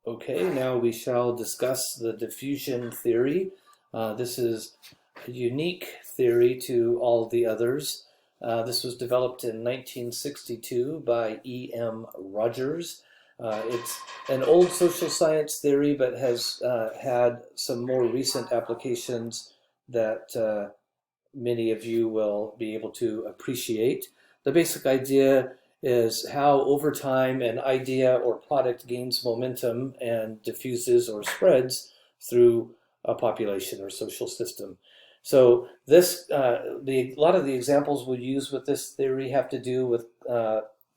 Okay, now we shall discuss the diffusion theory. This is a unique theory to all the others. This was developed in 1962 by E.M. Rogers. It's an old social science theory, but has had some more recent applications that many of you will be able to appreciate. The basic idea is how over time an idea or product gains momentum and diffuses or spreads through a population or social system. So a lot of the examples we use with this theory have to do with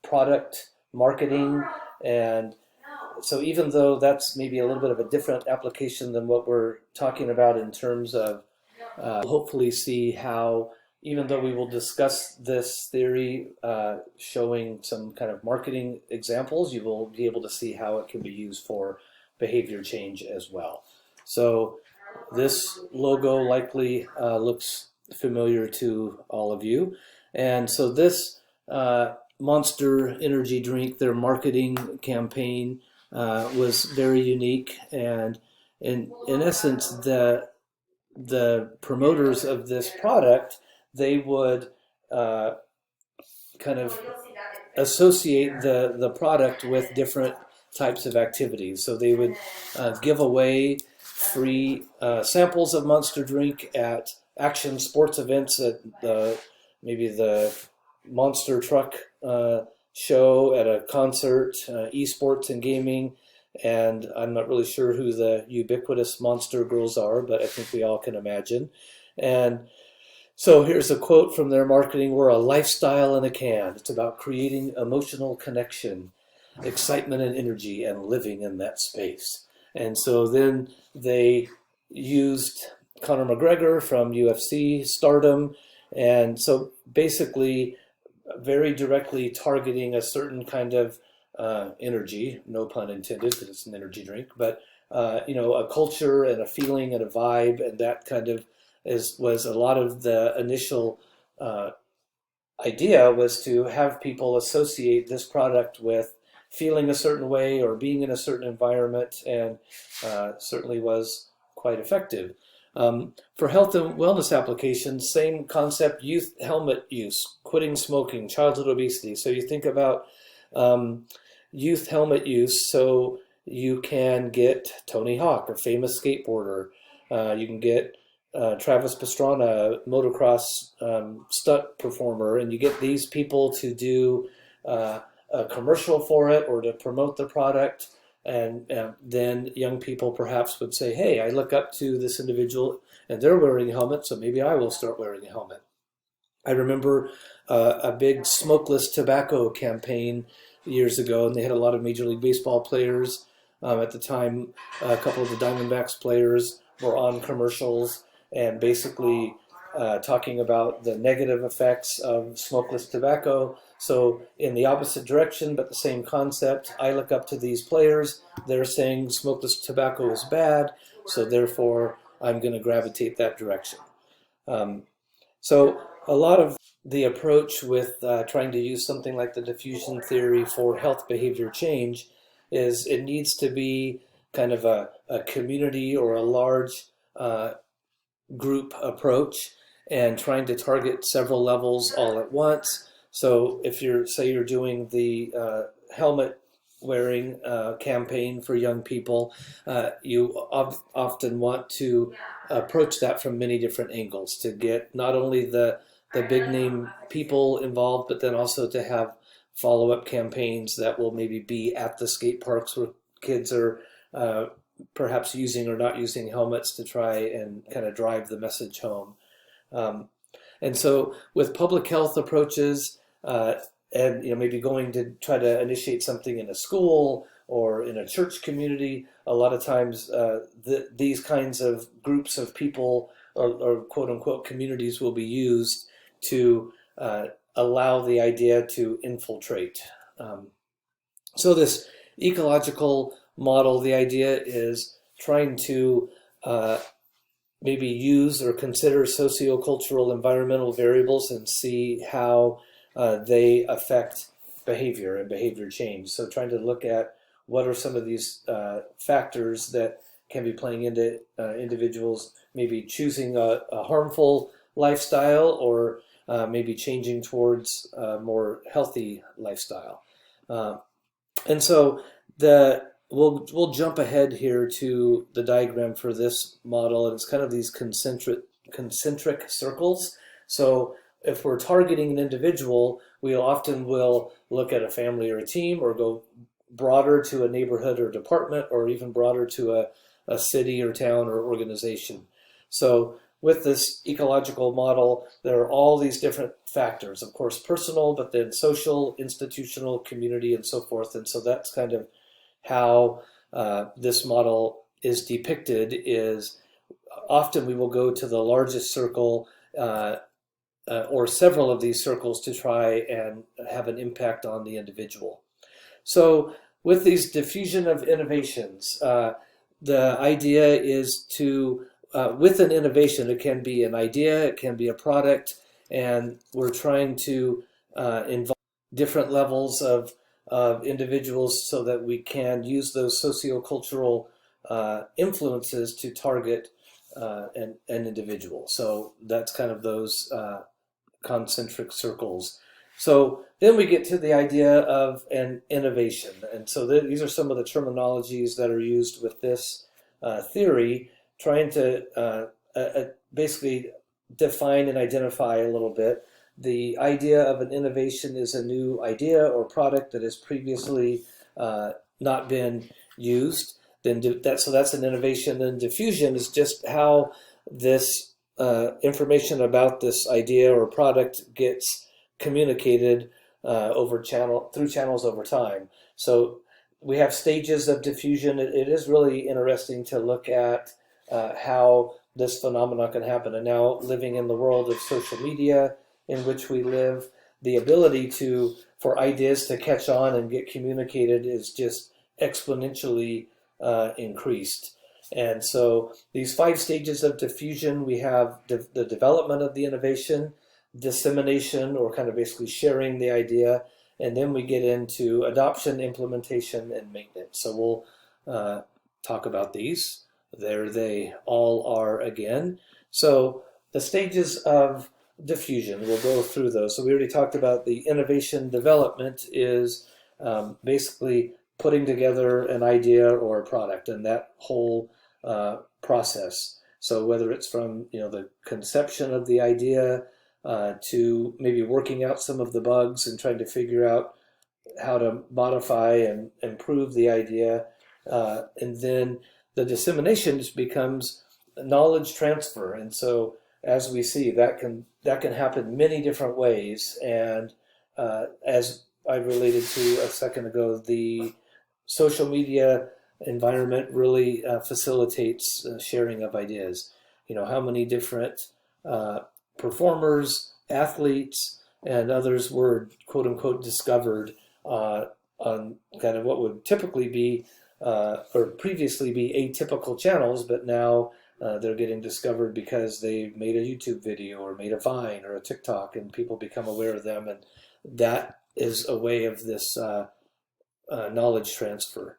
product marketing, and so even though that's maybe a little bit of a different application than what we're talking about in terms of hopefully see how, even though we will discuss this theory showing some kind of marketing examples, you will be able to see how it can be used for behavior change as well. So this logo likely looks familiar to all of you. And so this Monster energy drink, their marketing campaign was very unique. And in essence, the promoters of this product, they would kind of associate the product with different types of activities. So they would give away free samples of Monster drink at action sports events at maybe the Monster truck show, at a concert, esports and gaming. And I'm not really sure who the ubiquitous Monster girls are, but I think we all can imagine. And so here's a quote from their marketing: "We're a lifestyle in a can. It's about creating emotional connection, excitement and energy, and living in that space." And so then they used Conor McGregor from UFC stardom. And so basically very directly targeting a certain kind of energy, no pun intended, because it's an energy drink, but a culture and a feeling and a vibe, and that kind of was a lot of the initial idea, was to have people associate this product with feeling a certain way or being in a certain environment, and certainly was quite effective. For health and wellness applications, same concept: youth helmet use, quitting smoking, childhood obesity. So you think about youth helmet use, so you can get Tony Hawk, a famous skateboarder. You can get Travis Pastrana, motocross stunt performer, and you get these people to do a commercial for it or to promote the product. And then young people perhaps would say, hey, I look up to this individual and they're wearing a helmet, so maybe I will start wearing a helmet. I remember a big smokeless tobacco campaign years ago, and they had a lot of Major League Baseball players. At the time, a couple of the Diamondbacks players were on commercials and basically talking about the negative effects of smokeless tobacco. So in the opposite direction, but the same concept, I look up to these players. They're saying smokeless tobacco is bad, so therefore I'm going to gravitate that direction. So a lot of the approach with trying to use something like the diffusion theory for health behavior change is it needs to be kind of a community or a large group approach, and trying to target several levels all at once. So if you're doing the helmet wearing campaign for young people, you often want to approach that from many different angles to get not only the big name people involved, but then also to have follow-up campaigns that will maybe be at the skate parks where kids are perhaps using or not using helmets, to try and kind of drive the message home. And so with public health approaches, and maybe going to try to initiate something in a school or in a church community, a lot of times these kinds of groups of people or quote unquote communities will be used to allow the idea to infiltrate. So this ecological model, the idea is trying to maybe use or consider sociocultural environmental variables and see how they affect behavior and behavior change. So trying to look at what are some of these factors that can be playing into individuals maybe choosing a harmful lifestyle, or maybe changing towards a more healthy lifestyle. Uh, and so we'll jump ahead here to the diagram for this model, and it's kind of these concentric circles. So if we're targeting an individual, we often will look at a family or a team, or go broader to a neighborhood or department, or even broader to a city or town or organization. So with this ecological model, there are all these different factors, of course personal, but then social, institutional, community, and so forth. And so that's kind of how this model is depicted. Is often we will go to the largest circle, or several of these circles, to try and have an impact on the individual. So with these diffusion of innovations, the idea is to, with an innovation, it can be an idea, it can be a product, and we're trying to involve different levels of individuals so that we can use those sociocultural influences to target an individual. So that's kind of those concentric circles. So then we get to the idea of an innovation. And so these are some of the terminologies that are used with this theory, trying to basically define and identify a little bit. The idea of an innovation is a new idea or product that has previously not been used. So that's an innovation. Then diffusion is just how this information about this idea or product gets communicated through channels over time. So we have stages of diffusion. It is really interesting to look at how this phenomenon can happen. And now, living in the world of social media in which we live, the ability for ideas to catch on and get communicated is just exponentially increased. And so these 5 stages of diffusion, we have the development of the innovation, dissemination, or kind of basically sharing the idea, and then we get into adoption, implementation, and maintenance. So we'll talk about these. There they all are again. So the stages of diffusion, we'll go through those. So we already talked about the innovation. Development is basically putting together an idea or a product, and that whole process. So whether it's from the conception of the idea to maybe working out some of the bugs and trying to figure out how to modify and improve the idea, and then the dissemination just becomes knowledge transfer. And so as we see, that can happen many different ways. And as I related to a second ago, the social media environment really facilitates sharing of ideas. How many different performers, athletes, and others were quote unquote discovered on kind of what would typically be or previously be atypical channels, but now they're getting discovered because they made a YouTube video or made a Vine or a TikTok, and people become aware of them, and that is a way of this knowledge transfer.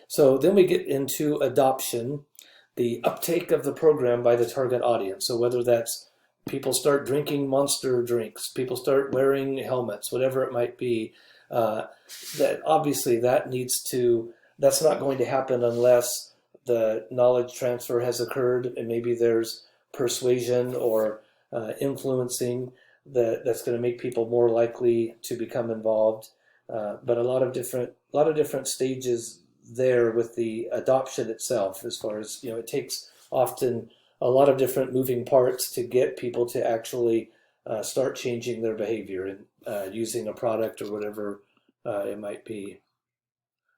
So then we get into adoption, the uptake of the program by the target audience. So whether that's people start drinking Monster drinks, people start wearing helmets, whatever it might be, that obviously that's not going to happen unless the knowledge transfer has occurred, and maybe there's persuasion or influencing that's going to make people more likely to become involved. But a lot of different stages there with the adoption itself, as far as it takes often a lot of different moving parts to get people to actually start changing their behavior and using a product or whatever it might be.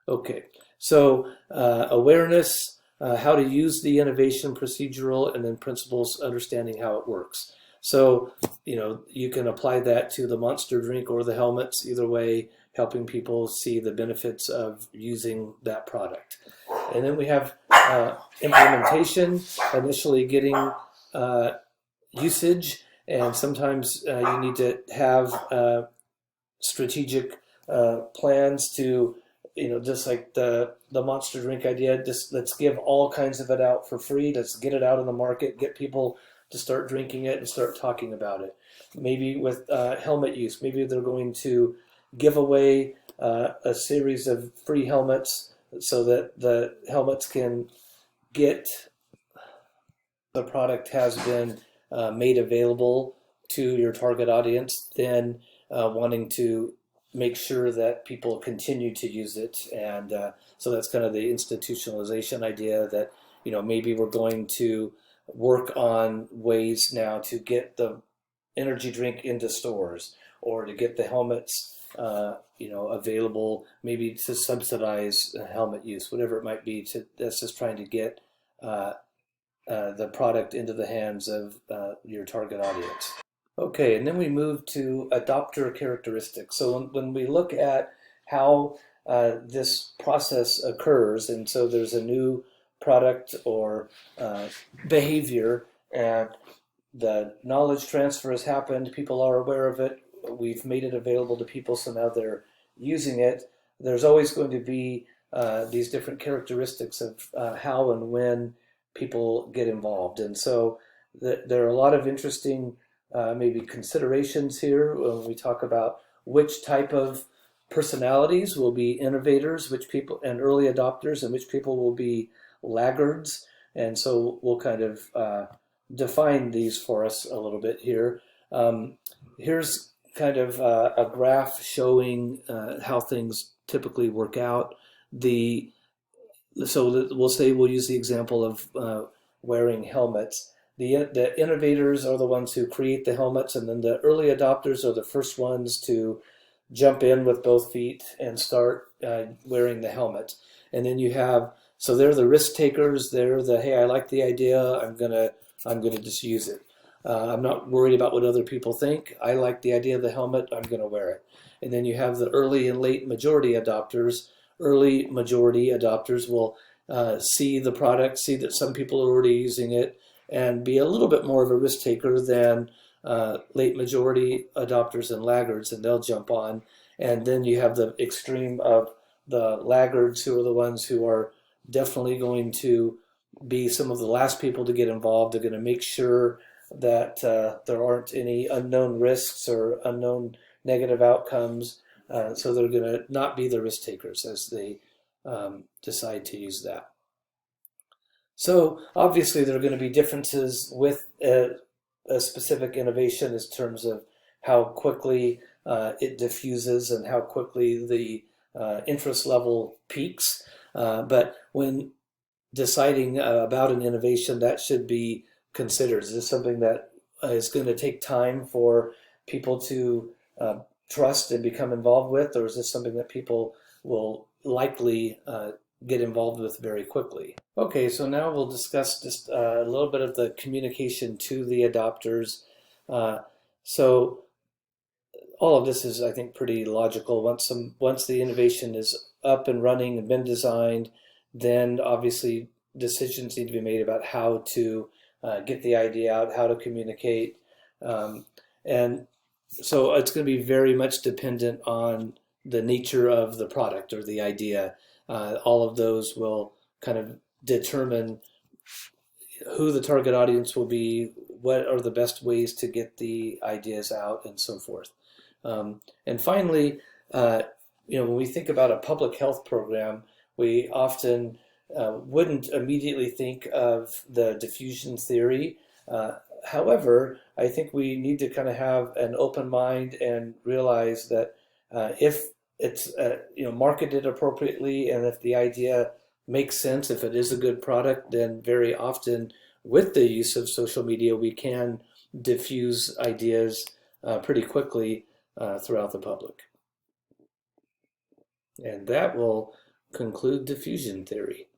Okay, so awareness, how to use the innovation, procedural, and then principles, understanding how it works. So you can apply that to the Monster drink or the helmets, either way, helping people see the benefits of using that product. And then we have implementation, initially getting usage, and sometimes you need to have strategic plans to just like the monster drink idea, just let's give all kinds of it out for free. Let's get it out in the market, get people to start drinking it and start talking about it. Maybe with helmet use, maybe they're going to give away a series of free helmets so that the helmets can get the product has been made available to your target audience, then wanting to make sure that people continue to use it. And so that's kind of the institutionalization idea that, maybe we're going to work on ways now to get the energy drink into stores, or to get the helmets, available, maybe to subsidize helmet use, whatever it might be. That's just trying to get the product into the hands of your target audience. Okay, and then we move to adopter characteristics. So when we look at how this process occurs, and so there's a new product or behavior, and the knowledge transfer has happened, people are aware of it, we've made it available to people, so now they're using it. There's always going to be these different characteristics of how and when people get involved. And so there are a lot of interesting maybe considerations here when we talk about which type of personalities will be innovators, which people and early adopters, and which people will be laggards. And so we'll kind of define these for us a little bit here. Here's kind of a graph showing how things typically work out. So we'll say we'll use the example of wearing helmets. The innovators are the ones who create the helmets, and then the early adopters are the first ones to jump in with both feet and start wearing the helmet. And then you have, so they're the risk takers. They're the, hey, I like the idea. I'm gonna just use it. I'm not worried about what other people think. I like the idea of the helmet. I'm gonna wear it. And then you have the early and late majority adopters. Early majority adopters will see the product, see that some people are already using it, and be a little bit more of a risk taker than late majority adopters and laggards, and they'll jump on. And then you have the extreme of the laggards, who are the ones who are definitely going to be some of the last people to get involved. They're going to make sure that there aren't any unknown risks or unknown negative outcomes. So they're going to not be the risk takers as they decide to use that. So obviously there are going to be differences with a specific innovation in terms of how quickly it diffuses and how quickly the interest level peaks. But when deciding about an innovation, that should be considered. Is this something that is going to take time for people to trust and become involved with, or is this something that people will likely get involved with very quickly? Okay, so now we'll discuss just a little bit of the communication to the adopters. So all of this is, I think, pretty logical. Once the innovation is up and running and been designed, then obviously decisions need to be made about how to get the idea out, how to communicate. And so it's going to be very much dependent on the nature of the product or the idea. All of those will kind of determine who the target audience will be, what are the best ways to get the ideas out, and so forth. And finally, when we think about a public health program, we often wouldn't immediately think of the diffusion theory. However, I think we need to kind of have an open mind and realize that if it's marketed appropriately, and if the idea makes sense, if it is a good product, then very often with the use of social media, we can diffuse ideas pretty quickly throughout the public. And that will conclude diffusion theory.